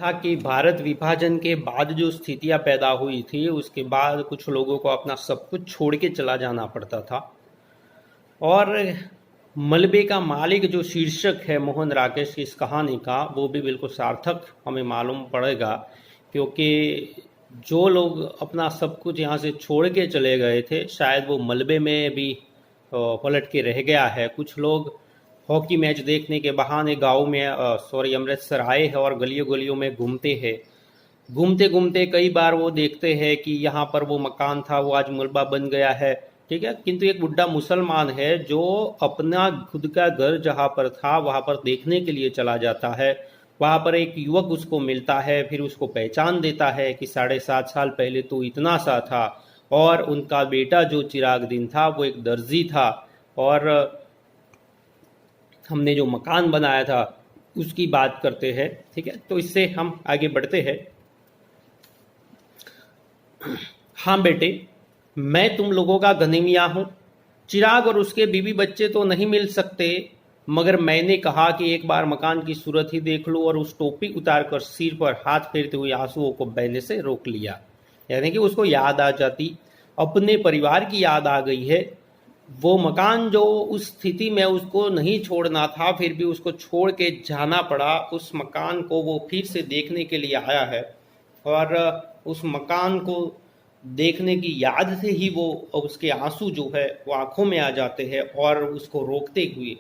था कि भारत विभाजन के बाद जो स्थितियां पैदा हुई थी उसके बाद कुछ लोगों को अपना सब कुछ छोड़ के चला जाना पड़ता था। और मलबे का मालिक जो शीर्षक है मोहन राकेश की इस कहानी का, वो भी बिल्कुल सार्थक हमें मालूम पड़ेगा, क्योंकि जो लोग अपना सब कुछ यहाँ से छोड़ के चले गए थे शायद वो मलबे में भी पलट के रह गया है। कुछ लोग हॉकी मैच देखने के बहाने गाँव में अमृतसर आए हैं और गलियों गलियों में घूमते हैं। घूमते घूमते कई बार वो देखते हैं कि यहाँ पर वो मकान था वो आज मलबा बन गया है, ठीक है। किंतु एक बुढ़ा मुसलमान है जो अपना खुद का घर जहाँ पर था वहाँ पर देखने के लिए चला जाता है। वहाँ पर एक युवक उसको मिलता है, फिर उसको पहचान देता है कि 7.5 साल पहले तो इतना सा था, और उनका बेटा जो चिराग दिन था वो एक दर्जी था, और हमने जो मकान बनाया था उसकी बात करते हैं, ठीक है। तो इससे हम आगे बढ़ते हैं। हाँ बेटे, मैं तुम लोगों का गनीमिया हूँ। चिराग और उसके बीवी बच्चे तो नहीं मिल सकते, मगर मैंने कहा कि एक बार मकान की सूरत ही देख लो, और उस टोपी उतारकर सिर पर हाथ फेरते हुए आंसुओं को बहने से रोक लिया। यानी कि उसको याद आ जाती, अपने परिवार की याद आ गई है। वो मकान जो उस स्थिति में उसको नहीं छोड़ना था, फिर भी उसको छोड़ के जाना पड़ा। उस मकान को वो फिर से देखने के लिए आया है, और उस मकान को देखने की याद से ही वो उसके आंसू जो है वो आंखों में आ जाते हैं, और उसको रोकते हुए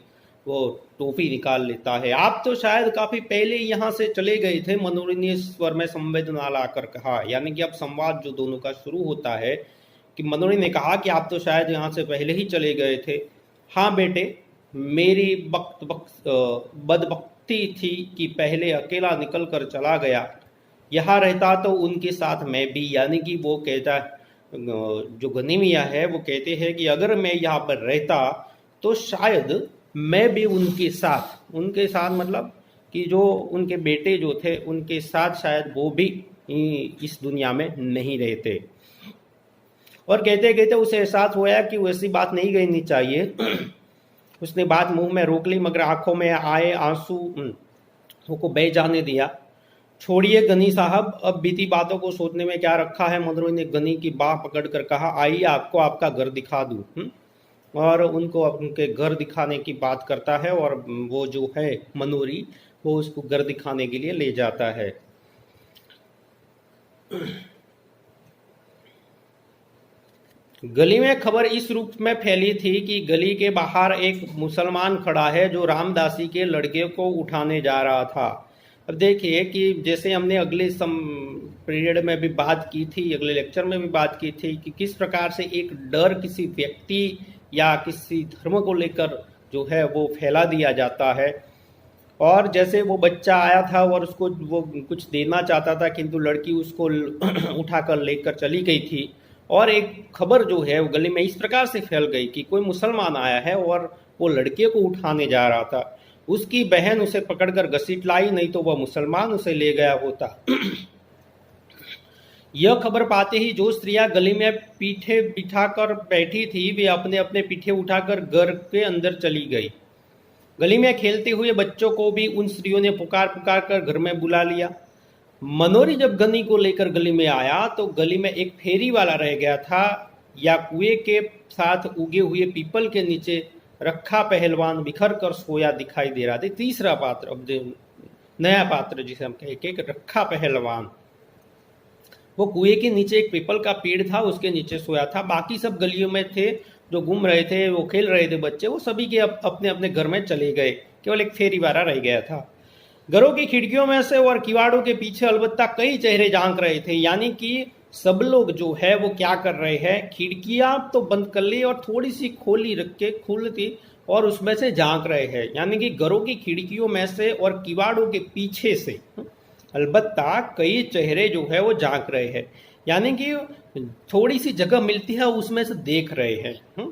वो टोपी निकाल लेता है। आप तो शायद काफी पहले यहाँ से चले गए थे, मनोहरी ने स्वर में संवेदना लाकर कहा। यानी कि अब संवाद जो दोनों का शुरू होता है कि मनोहरी ने कहा कि आप तो शायद यहाँ से पहले ही चले गए थे। हाँ बेटे, मेरी बदबख्ती थी कि पहले अकेला निकल कर चला गया। यहाँ रहता तो उनके साथ मैं भी, यानी कि वो कहता, जो गनीमिया है वो कहते हैं कि अगर मैं यहाँ पर रहता तो शायद मैं भी उनके साथ मतलब कि जो उनके बेटे जो थे उनके साथ शायद वो भी इस दुनिया में नहीं रहते। और कहते कहते उसे एहसास हुआ कि वैसी बात नहीं कहनी चाहिए। उसने बात मुंह में रोक ली, मगर आंखों में आए आंसू को बह जाने दिया। छोड़िए गनी साहब, अब बीती बातों को सोचने में क्या रखा है। मनोहरी ने गनी की बाह पकड़कर कहा, आइए आपको आपका घर दिखा दूं। और उनको उनके घर दिखाने की बात करता है, और वो जो है मनोहरी वो उसको घर दिखाने के लिए ले जाता है। गली में खबर इस रूप में फैली थी कि गली के बाहर एक मुसलमान खड़ा है जो रामदासी के लड़के को उठाने जा रहा था। अब देखिए कि जैसे हमने अगले पीरियड में भी बात की थी, अगले लेक्चर में भी बात की थी कि किस प्रकार से एक डर किसी व्यक्ति या किसी धर्म को लेकर जो है वो फैला दिया जाता है। और जैसे वो बच्चा आया था और उसको वो कुछ देना चाहता था, किंतु लड़की उसको उठाकर लेकर चली गई थी। और एक खबर जो है वो गली में इस प्रकार से फैल गई कि कोई मुसलमान आया है और वो लड़के को उठाने जा रहा था। उसकी बहन उसे पकड़कर घसीट लाई, नहीं तो वह मुसलमान उसे ले गया होता। यह खबर पाते ही जो स्त्रियां गली में पीठे बिठाकर बैठी थी वे अपने अपने पीठे उठाकर घर के अंदर चली गई। गली में खेलते हुए बच्चों को भी उन स्त्रियों ने पुकार पुकार कर घर में बुला लिया। मनोहरी जब गनी को लेकर गली में आया तो गली में एक फेरी वाला रह गया था, या कुएं के साथ उगे हुए पीपल के नीचे रखा पहलवान बिखर कर सोया दिखाई दे रहा था। तीसरा पात्र, अब नया पात्र जिसे हम कहें रखा पहलवान, वो कुएं के नीचे एक पीपल का पेड़ था उसके नीचे सोया था। बाकी सब गलियों में थे जो घूम रहे थे, वो खेल रहे थे बच्चे, वो सभी के अपने अपने घर में चले गए। केवल एक फेरी वाला रह गया था। घरों की खिड़कियों में से और किवाड़ों के पीछे अलबत्ता कई चेहरे झांक रहे थे। यानी कि सब लोग जो है वो क्या कर रहे हैं, खिड़कियां तो बंद कर ली और थोड़ी सी खोली रख के खुलती और उसमें से झांक रहे हैं। यानी कि घरों की खिड़कियों में से और किवाड़ों के पीछे से अलबत्ता कई चेहरे जो है वो झांक रहे हैं। यानी कि थोड़ी सी जगह मिलती है उसमें से देख रहे हैं।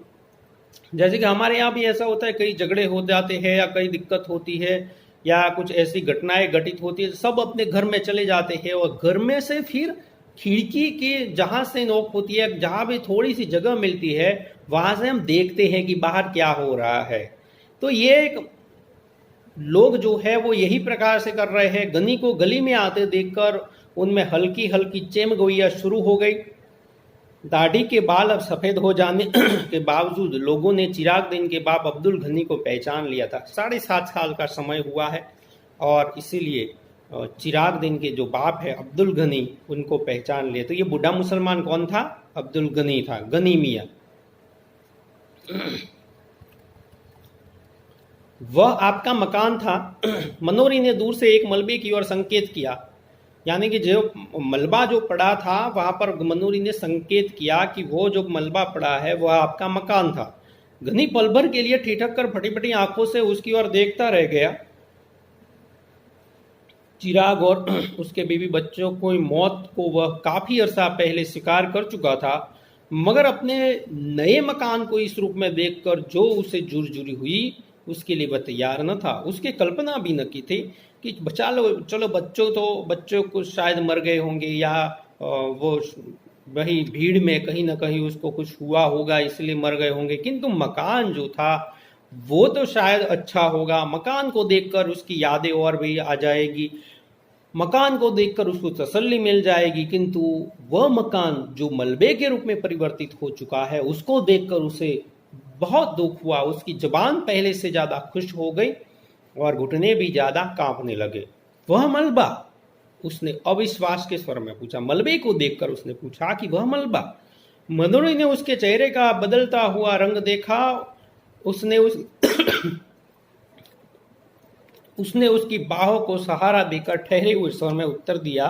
जैसे कि हमारे यहाँ भी ऐसा होता है, कई झगड़े हो जाते हैं या कई दिक्कत होती है या कुछ ऐसी घटनाएं घटित होती है, सब अपने घर में चले जाते हैं और घर में से फिर खिड़की के जहां से नोक होती है, जहां भी थोड़ी सी जगह मिलती है, वहां से हम देखते हैं कि बाहर क्या हो रहा है। तो ये एक लोग जो है वो यही प्रकार से कर रहे हैं। गनी को गली में आते देखकर उनमें हल्की हल्की चेमगोइयां शुरू हो गई। दाढ़ी के बाल अब सफेद हो जाने के बावजूद लोगों ने चिराग दिन के बाप अब्दुल गनी को पहचान लिया था। 7.5 साल का समय हुआ है और इसीलिए चिराग दिन के जो बाप है अब्दुल गनी, उनको पहचान लिया। तो ये बूढ़ा मुसलमान कौन था? अब्दुल गनी था, गनी मियाँ। वह आपका मकान था। मनोरी ने दूर से एक मलबे की ओर संकेत किया, यानी कि जो मलबा जो पड़ा था वहां पर मनोरी ने संकेत किया कि वो जो मलबा पड़ा है वह आपका मकान था। गनी पल भर के लिए ठिठक कर फटी फटी आंखों से उसकी ओर देखता रह गया। चिराग और उसके बीवी बच्चों को मौत को वह काफी अरसा पहले स्वीकार कर चुका था, मगर अपने नए मकान को इस रूप में देखकर जो उसे जुर्जुरी हुई उसके लिए वह तैयार न था। उसके कल्पना भी न की थी कि चलो बच्चों को शायद मर गए होंगे या वो वही भीड़ में कहीं ना कहीं उसको कुछ हुआ होगा इसलिए मर गए होंगे, किंतु मकान जो था वो तो शायद अच्छा होगा। मकान को देखकर उसकी यादें और भी आ जाएगी, मकान को देखकर उसको तसल्ली मिल जाएगी, किंतु वह मकान जो मलबे के रूप में परिवर्तित हो चुका है उसको देखकर उसे बहुत दुख हुआ। उसकी जुबान पहले से ज्यादा खुश हो गई और घुटने भी ज्यादा कांपने लगे। वह मलबा? उसने अविश्वास के स्वर में पूछा। मलबे को देखकर उसने पूछा कि वह मलबा? मनोरी ने उसके चेहरे का बदलता हुआ रंग देखा। उसने उसकी बाहों को सहारा देकर ठहरे हुए स्वर में उत्तर दिया।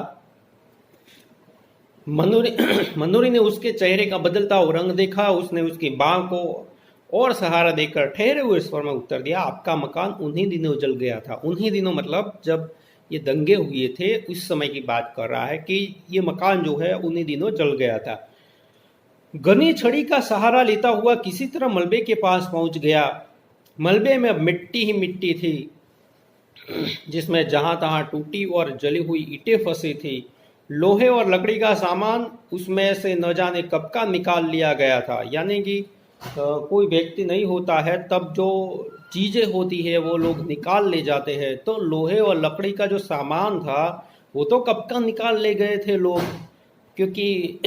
मनोरी ने उसके चेहरे का बदलता हुआ रंग देखा। उसने उसकी बाह को और सहारा देकर ठहरे हुए स्वर में उत्तर दिया, आपका मकान उन्हीं दिनों जल गया था। उन्हीं दिनों मतलब जब ये दंगे हुए थे उस समय की बात कर रहा है कि ये मकान जो है उन्हीं दिनों जल गया था। गनी छड़ी का सहारा लेता हुआ किसी तरह मलबे के पास पहुंच गया। मलबे में मिट्टी ही मिट्टी थी, जिसमें जहां तहां टूटी और जली हुई ईंटें फंसी थी। लोहे और लकड़ी का सामान उसमें से न जाने कब का निकाल लिया गया था। यानी कि कोई व्यक्ति नहीं होता है तब जो चीजें होती है वो लोग निकाल ले जाते हैं, तो लोहे और लकड़ी का जो सामान था वो तो कब का निकाल ले गए थे लोग। क्योंकि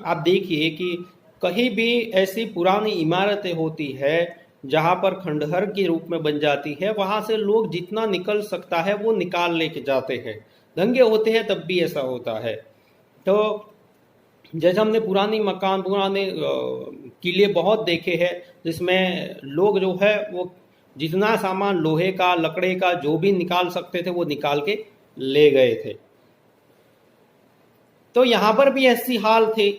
आप देखिए कि कहीं भी ऐसी पुरानी इमारतें होती है जहां पर खंडहर के रूप में बन जाती है, वहां से लोग जितना निकल सकता है वो निकाल लेके जाते हैं। दंगे होते हैं तब भी ऐसा होता है। तो जैसे हमने पुराने किले बहुत देखे हैं जिसमें लोग जो है वो जितना सामान लोहे का लकड़े का जो भी निकाल सकते थे वो निकाल के ले गए थे। तो यहां पर भी ऐसी हाल थी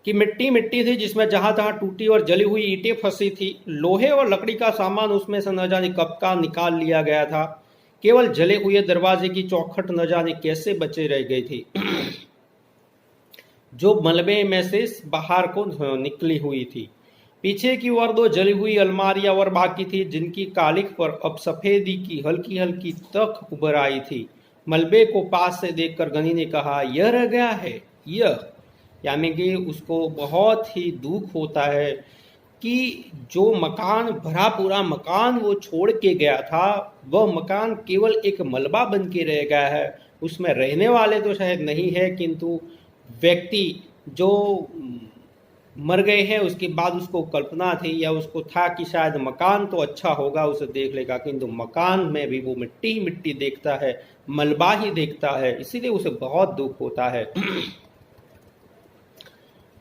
कि मिट्टी मिट्टी थी जिसमें जहां तहां टूटी और जली हुई ईंटें फंसी थी। लोहे और लकड़ी का सामान उसमें से न जाने कब का निकाल लिया गया था। केवल जले हुए दरवाजे की चौखट न जाने कैसे बचे रह गई थी जो मलबे में से बाहर को निकली हुई थी। पीछे की ओर 2 जली हुई अलमारियां और बाकी थी जिनकी कालिक पर अब सफेदी की हल्की हल्की तक उभर आई थी। मलबे को पास से देखकर गनी ने कहा, यह रह गया है। यह यानी कि उसको बहुत ही दुख होता है कि जो मकान भरा पूरा मकान वो छोड़ के गया था वह मकान केवल एक मलबा बन के रह गया है। उसमें रहने वाले तो शायद नहीं है, किंतु व्यक्ति जो मर गए हैं उसके बाद उसको कल्पना थी या उसको था कि शायद मकान तो अच्छा होगा, उसे देख लेगा, किंतु मकान में भी वो मिट्टी ही मिट्टी देखता है, मलबा ही देखता है, इसीलिए उसे बहुत दुख होता है।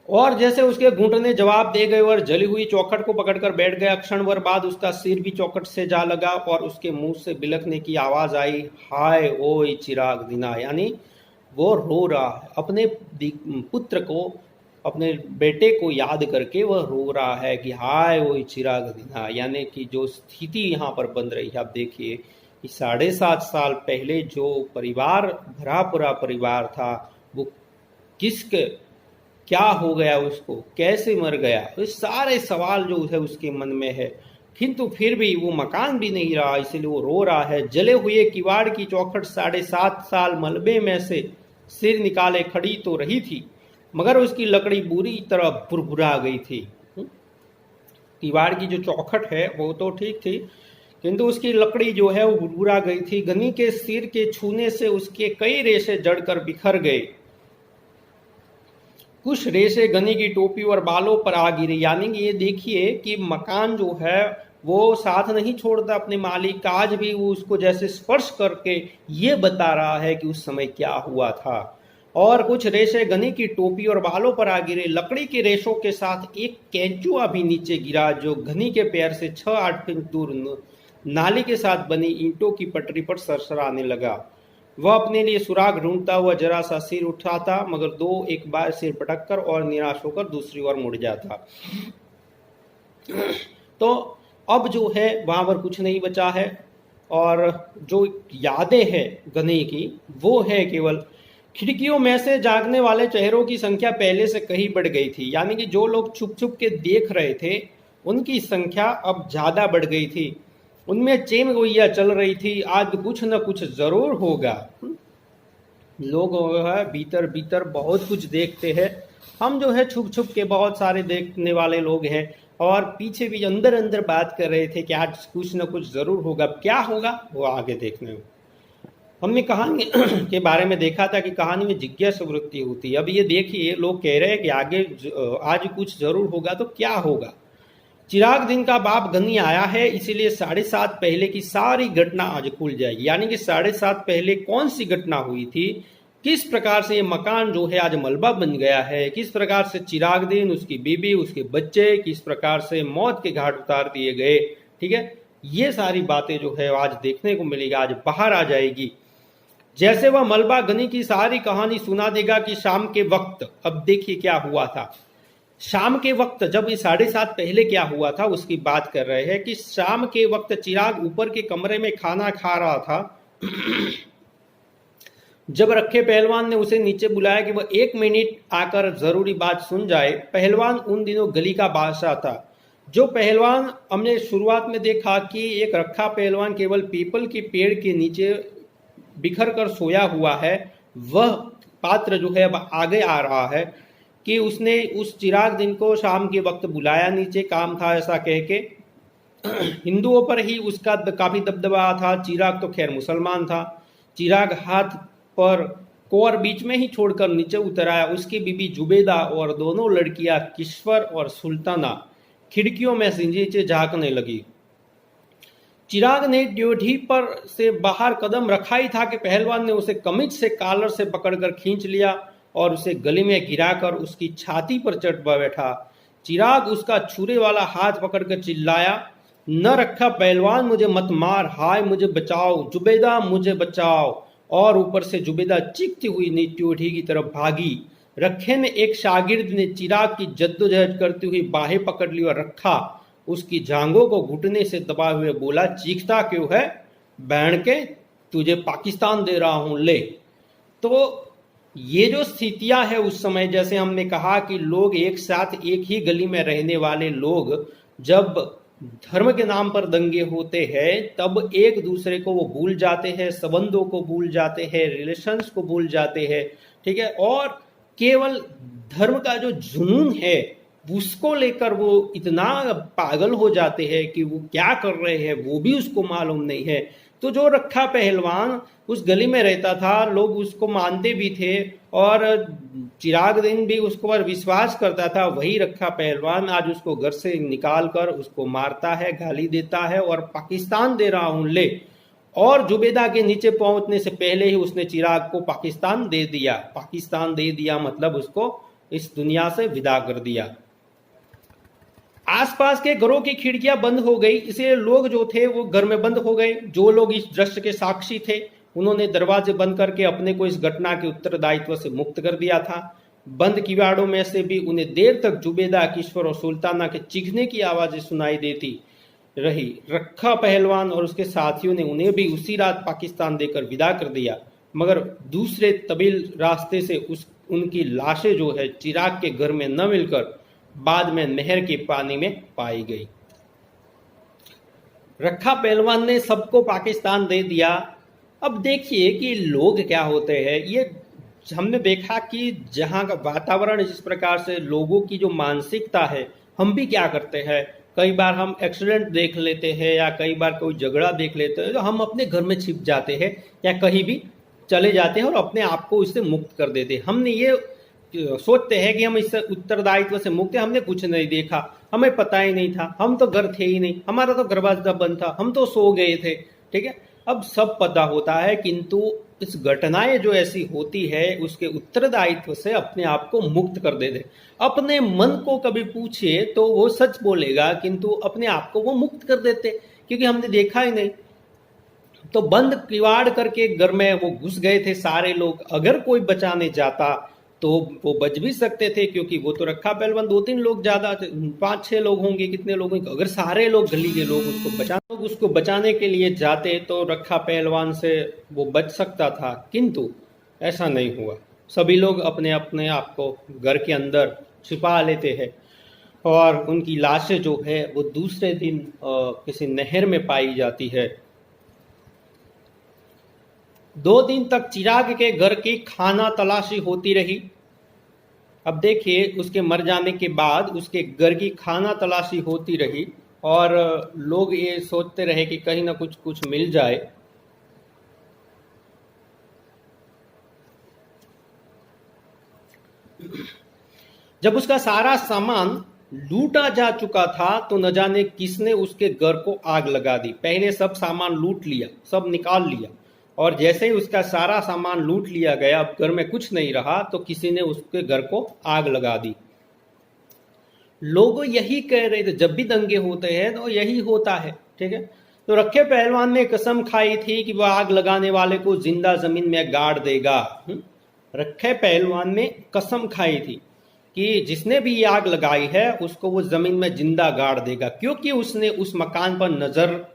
और जैसे उसके घुटने जवाब दे गए और जली हुई चौखट को पकड़कर बैठ गया। क्षण भर बाद उसका सिर भी चौखट से जा लगा और उसके मुंह से बिलखने की आवाज आई, हाय ओए चिराग दिना। यानी वो रो रहा है अपने पुत्र को, अपने बेटे को याद करके वह रो रहा है कि हाय ओए चिराग दिना। यानी कि जो स्थिति यहाँ पर बन रही है, आप देखिए कि 7.5 साल पहले जो परिवार भरा पूरा परिवार था वो क्या हो गया, उसको कैसे मर गया, ये सारे सवाल जो है उसके मन में है। किंतु फिर भी वो मकान भी नहीं रहा, इसलिए वो रो रहा है। जले हुए किवाड़ की चौखट 7.5 साल मलबे में से सिर निकाले खड़ी तो रही थी, मगर उसकी लकड़ी बुरी तरह भुरभुरा गई थी। किवाड़ की जो चौखट है वो तो ठीक थी, किंतु उसकी लकड़ी जो है वो भुरभुरा गई थी। गनी के सिर के छूने से उसके कई रेशे जड़कर बिखर गए। कुछ रेशे गनी की टोपी और बालों पर आ गिरे। यानी कि ये देखिए कि मकान जो है वो साथ नहीं छोड़ता अपने मालिक का, आज भी वो उसको जैसे स्पर्श करके ये बता रहा है कि उस समय क्या हुआ था। और कुछ रेशे गनी की टोपी और बालों पर आ गिरे। लकड़ी के रेशों के साथ एक केंचुआ भी नीचे गिरा जो घनी के पैर से 6-8 फीट दूर नाली के साथ बनी ईंटों की पटरी पर सरसराने लगा। वह अपने लिए सुराग ढूंढता हुआ जरा सा सिर उठाता, मगर दो एक बार सिर पटककर और निराश होकर दूसरी ओर मुड़ जाता। तो अब जो है वहां पर कुछ नहीं बचा है, और जो यादें हैं गनी की वो है केवल खिड़कियों में से जागने वाले चेहरों की संख्या पहले से कहीं बढ़ गई थी। यानी कि जो लोग छुप छुप के देख रहे थे उनकी संख्या अब ज्यादा बढ़ गई थी। उनमें चेन गोइया चल रही थी, आज कुछ न कुछ जरूर होगा। लोग जो है भीतर भीतर बहुत कुछ देखते हैं। हम जो है छुप छुप के बहुत सारे देखने वाले लोग हैं, और पीछे भी अंदर अंदर बात कर रहे थे कि आज कुछ न कुछ जरूर होगा। क्या होगा वो आगे देखने में। हमने कहानी के बारे में देखा था कि कहानी में जिज्ञासा वृत्ति होती है। अब ये देखिए लोग कह रहे हैं कि आगे आज कुछ जरूर होगा, तो क्या होगा। चिराग दिन का बाप गनी आया है, इसीलिए 7:30 पहले की सारी घटना आज खुल जाएगी। यानी कि 7:30 पहले कौन सी घटना हुई थी, किस प्रकार से ये मकान जो है आज मलबा बन गया है, किस प्रकार से चिराग दिन, उसकी बीबी, उसके बच्चे किस प्रकार से मौत के घाट उतार दिए गए। ठीक है, ये सारी बातें जो है आज देखने को मिलेगी, आज बाहर आ जाएगी। जैसे वह मलबा गनी की सारी कहानी सुना देगा कि शाम के वक्त, अब देखिए क्या हुआ था। शाम के वक्त जब ये 7:30 पहले क्या हुआ था उसकी बात कर रहे हैं कि शाम के वक्त चिराग ऊपर के कमरे में खाना खा रहा था। जब रखे पहलवान ने उसे नीचे बुलाया कि वह 1 मिनट आकर जरूरी बात सुन जाए। पहलवान उन दिनों गली का बादशाह था। जो पहलवान हमने शुरुआत में देखा कि एक रखा पहलवान केवल पीपल के पेड़ के नीचे बिखर कर सोया हुआ है, वह पात्र जो है अब आगे आ रहा है कि उसने उस चिराग दिन को शाम के वक्त बुलाया नीचे, काम था ऐसा कह के। हिंदुओं पर ही उसका काफी दबदबा था। चिराग तो खैर मुसलमान था। चिराग हाथ पर कोर बीच में ही छोड़कर नीचे उतर आया। उसकी बीबी जुबेदा और दोनों लड़कियां किश्वर और सुल्ताना खिड़कियों में से नीचे झांकने लगी। चिराग ने ड्योढ़ी पर से बाहर कदम रखा ही था कि पहलवान ने उसे कमीज से कॉलर से पकड़कर खींच लिया और उसे गली में गिराकर उसकी छाती पर चढ़ बैठा। चिराग उसका छुरे वाला हाथ पकड़कर चिल्लाया, न रखा पहलवान, मुझे मत मार, हाय मुझे बचाओ, जुबेदा मुझे बचाओ। और ऊपर से जुबेदा चीखती हुई ड्योढ़ी की तरफ भागी। रखे ने एक शागिर्द ने चिराग की जद्दोजहद करती हुई बाहें पकड़ ली और रखा उसकी जांघों को घुटने से दबाए हुए बोला, चीखता क्यों है बहन के, तुझे पाकिस्तान दे रहा हूं, ले। तो ये जो स्थितियां है उस समय, जैसे हमने कहा कि लोग एक साथ एक ही गली में रहने वाले लोग जब धर्म के नाम पर दंगे होते हैं तब एक दूसरे को वो भूल जाते हैं, संबंधों को भूल जाते हैं, रिलेशंस को भूल जाते हैं। ठीक है, और केवल धर्म का जो जुनून है उसको लेकर वो इतना पागल हो जाते हैं कि वो क्या कर रहे हैं वो भी उसको मालूम नहीं है। तो जो रखा पहलवान उस गली में रहता था, लोग उसको मानते भी थे और चिराग दिन भी उसको पर विश्वास करता था। वही रखा पहलवान आज उसको घर से निकाल कर उसको मारता है, गाली देता है और पाकिस्तान दे रहा हूं, ले। और जुबेदा के नीचे पहुंचने से पहले ही उसने चिराग को पाकिस्तान दे दिया। पाकिस्तान दे दिया मतलब उसको इस दुनिया से विदा कर दिया। आसपास के घरों की खिड़कियां बंद हो गई, इसलिए लोग जो थे वो घर में बंद हो गए। जो लोग इस दृश्य के साक्षी थे उन्होंने दरवाजे बंद करके अपने को इस घटना के उत्तरदायित्व से मुक्त कर दिया था। बंद किवाड़ों में से भी उन्हें देर तक जुबेदा, किश्वर और सुल्ताना के चीखने की आवाजें सुनाई देती रही। रखा पहलवान और उसके साथियों ने उन्हें भी उसी रात पाकिस्तान देकर विदा कर दिया, मगर दूसरे तबील रास्ते से उनकी लाशें जो है चिराग के घर में न मिलकर बाद में नहर के पानी में पाई गई। रखा पहलवान ने सबको पाकिस्तान दे दिया। अब देखिए कि लोग क्या होते हैं। ये हमने देखा कि जहाँ का वातावरण जिस प्रकार से लोगों की जो मानसिकता है, हम भी क्या करते हैं, कई बार हम एक्सीडेंट देख लेते हैं या कई बार कोई झगड़ा देख लेते हैं तो हम अपने घर में छिप जाते हैं या कहीं भी चले जाते हैं और अपने आप को इससे मुक्त कर देते हैं। हमने ये सोचते हैं कि हम इस उत्तरदायित्व से मुक्त हैं, हमने कुछ नहीं देखा, हमें पता ही नहीं था, हम तो घर थे ही नहीं, हमारा तो दरवाजा बंद था, हम तो सो गए थे। ठीक है, अब सब पता होता है, किंतु इस घटनाएं जो ऐसी होती है उसके उत्तरदायित्व से अपने आप को मुक्त कर देते। अपने मन को कभी पूछिए तो वो सच बोलेगा, किंतु अपने आप को वो मुक्त कर देते क्योंकि हमने देखा ही नहीं। तो बंद किवाड़ करके घर में वो घुस गए थे सारे लोग। अगर कोई बचाने जाता तो वो बच भी सकते थे, क्योंकि वो तो रखा पहलवान 2-3 लोग, ज्यादा 5-6 लोग होंगे, कितने लोग होंगे। अगर सारे लोग गली के लोग उसको बचाने के लिए जाते तो रखा पहलवान से वो बच सकता था, किंतु ऐसा नहीं हुआ। सभी लोग अपने अपने आप को घर के अंदर छिपा लेते हैं और उनकी लाशें जो है वो दूसरे दिन किसी नहर में पाई जाती है। 2 दिन तक चिराग के घर की खाना तलाशी होती रही। अब देखिए, उसके मर जाने के बाद उसके घर की खाना तलाशी होती रही और लोग ये सोचते रहे कि कहीं ना कुछ मिल जाए। जब उसका सारा सामान लूटा जा चुका था तो न जाने किसने उसके घर को आग लगा दी। पहले सब सामान लूट लिया, सब निकाल लिया, और जैसे ही उसका सारा सामान लूट लिया गया, अब घर में कुछ नहीं रहा, तो किसी ने उसके घर को आग लगा दी। लोग यही कह रहे थे, जब भी दंगे होते हैं तो यही होता है। ठीक है, तो रखे पहलवान ने कसम खाई थी कि वह आग लगाने वाले को जिंदा जमीन में गाड़ देगा। रखे पहलवान ने कसम खाई थी कि जिसने भी ये आग लगाई है उसको वो जमीन में जिंदा गाड़ देगा, क्योंकि उसने उस मकान पर नजर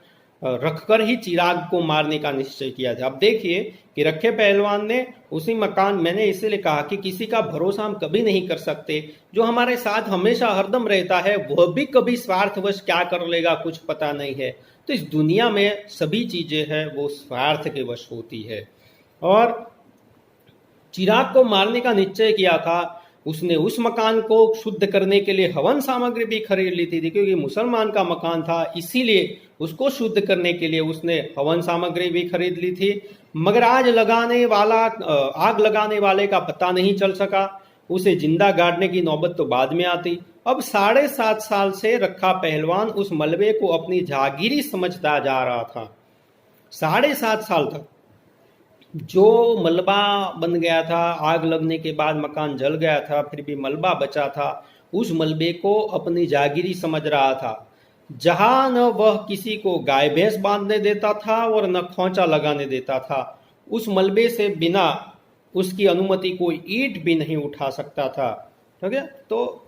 रखकर ही चिराग को मारने का निश्चय किया था। अब देखिए कि रखे पहलवान ने उसी मकान, मैंने इसीलिए कहा कि किसी का भरोसा हम कभी नहीं कर सकते। जो हमारे साथ हमेशा हरदम रहता है वह भी कभी स्वार्थवश क्या कर लेगा कुछ पता नहीं है। तो इस दुनिया में सभी चीजें हैं वो स्वार्थ के वश होती है। और चिराग को मारने का निश्चय किया था। उसने उस मकान को शुद्ध करने के लिए हवन सामग्री भी खरीद ली थी, क्योंकि मुसलमान का मकान था, इसीलिए उसको शुद्ध करने के लिए उसने हवन सामग्री भी खरीद ली थी। मगर आग लगाने वाले का पता नहीं चल सका। उसे जिंदा गाड़ने की नौबत तो बाद में आती। अब 7.5 साल से रखा पहलवान उस मलबे को अपनी जागीरी समझता जा रहा था। 7.5 साल तक जो मलबा बन गया था, आग लगने के बाद मकान जल गया था, फिर भी मलबा बचा था, उस मलबे को अपनी जागीरी समझ रहा था। जहां न वह किसी को गाय भैंस बांधने देता था और न खोंचा लगाने देता था, उस मलबे से बिना उसकी अनुमति कोई ईंट भी नहीं उठा सकता था। ठीक है, तो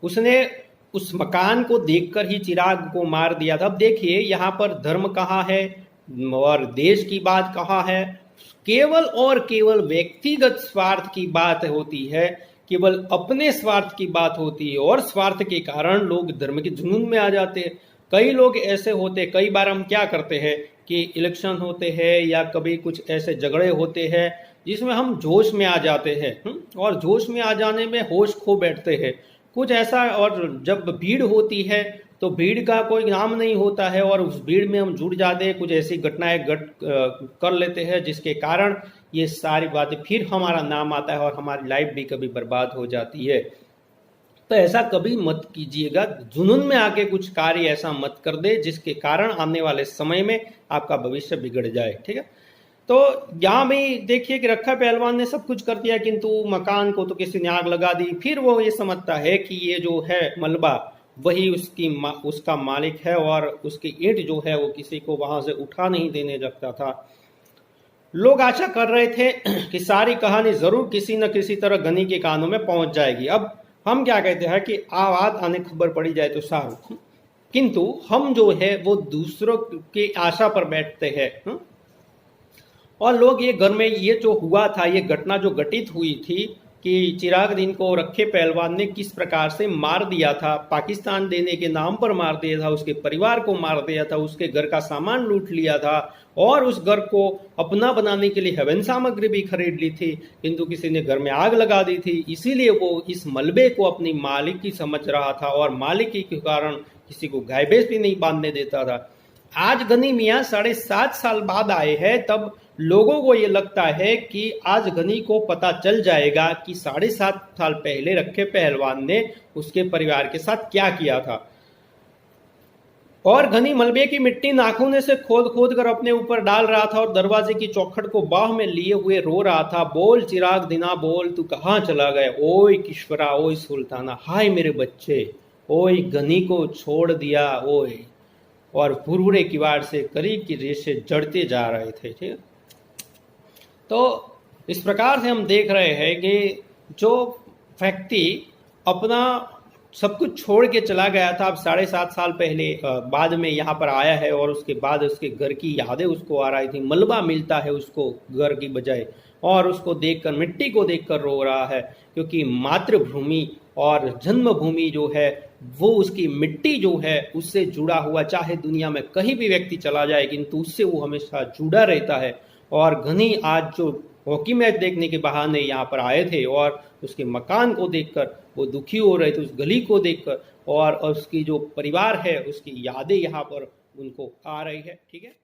उसने उस मकान को देखकर ही चिराग को मार दिया था। अब देखिए यहाँ पर धर्म कहाँ है और देश की बात कहाँ है। केवल और केवल व्यक्तिगत स्वार्थ की बात होती है, केवल अपने स्वार्थ की बात होती है, और स्वार्थ के कारण लोग धर्म के जुनून में आ जाते हैं। कई लोग ऐसे होते हैं, कई बार हम क्या करते हैं कि इलेक्शन होते हैं या कभी कुछ ऐसे झगड़े होते हैं जिसमें हम जोश में आ जाते हैं, और जोश में आ जाने में होश खो बैठते हैं कुछ ऐसा। और जब भीड़ होती है तो भीड़ का कोई नाम नहीं होता है और उस भीड़ में हम जुड़ जाते हैं, कुछ ऐसी घटनाएं कर लेते हैं जिसके कारण ये सारी बातें फिर हमारा नाम आता है और हमारी लाइफ भी कभी बर्बाद हो जाती है। तो ऐसा कभी मत कीजिएगा, जुनून में आके कुछ कार्य ऐसा मत कर दे जिसके कारण आने वाले समय में आपका भविष्य बिगड़ जाए। ठीक है, तो यहाँ भी देखिए कि रखा पहलवान ने सब कुछ कर दिया, किंतु मकान को तो किसी ने आग लगा दी। फिर वो ये समझता है कि ये जो है मलबा वही उसका मालिक है और उसकी ईंट जो है वो किसी को वहां से उठा नहीं देने लगता था। लोग आशा कर रहे थे कि सारी कहानी जरूर किसी न किसी तरह गनी के कानों में पहुंच जाएगी। अब हम क्या कहते हैं कि आवाज आने खबर पड़ी जाए तो सारू, किंतु हम जो है वो दूसरों की आशा पर बैठते हैं। और लोग ये घर में ये जो हुआ था, ये घटना जो घटित हुई थी कि चिराग दिन को रखे पहलवान ने किस प्रकार से मार दिया था, पाकिस्तान देने के नाम पर मार दिया था, उसके परिवार को मार दिया था, उसके घर का सामान लूट लिया था और उस घर को अपना बनाने के लिए हवन सामग्री भी खरीद ली थी, किंतु किसी ने घर में आग लगा दी थी। इसीलिए वो इस मलबे को अपनी मालिकी समझ रहा था और मालिकी के कारण किसी को गाय भैंस भी नहीं बांधने देता था। आज गनी मियाँ 7.5 साल बाद आए हैं, तब लोगों को ये लगता है कि आज गनी को पता चल जाएगा कि 7.5 साल पहले रखे पहलवान ने उसके परिवार के साथ क्या किया था। और घनी मलबे की मिट्टी नाखूने से खोद खोद कर अपने ऊपर डाल रहा था और दरवाजे की चौखट को बाह में लिए हुए रो रहा था। बोल चिराग दिना बोल, तू कहाँ चला गया? ओए किश्वरा, ओए सुल्ताना, हाय मेरे बच्चे, ओए घनी को छोड़ दिया ओए। और भुरभुरे किवाड़ से करीब की रेशे जड़ते जा रहे थे। ठीक है, तो इस प्रकार से हम देख रहे हैं कि जो व्यक्ति अपना सब कुछ छोड़ के चला गया था, अब 7.5 साल पहले बाद में यहाँ पर आया है और उसके बाद उसके घर की यादें उसको आ रही थी। मलबा मिलता है उसको घर की बजाय, और उसको देखकर, मिट्टी को देखकर रो रहा है, क्योंकि मातृभूमि और जन्मभूमि जो है वो उसकी मिट्टी जो है उससे जुड़ा हुआ, चाहे दुनिया में कहीं भी व्यक्ति चला जाए किंतु उससे वो हमेशा जुड़ा रहता है। और घनी आज जो हॉकी मैच देखने के बहाने यहाँ पर आए थे और उसके मकान को देखकर वो दुखी हो रहे थे, उस गली को देखकर, और उसकी जो परिवार है उसकी यादें यहाँ पर उनको आ रही है। ठीक है।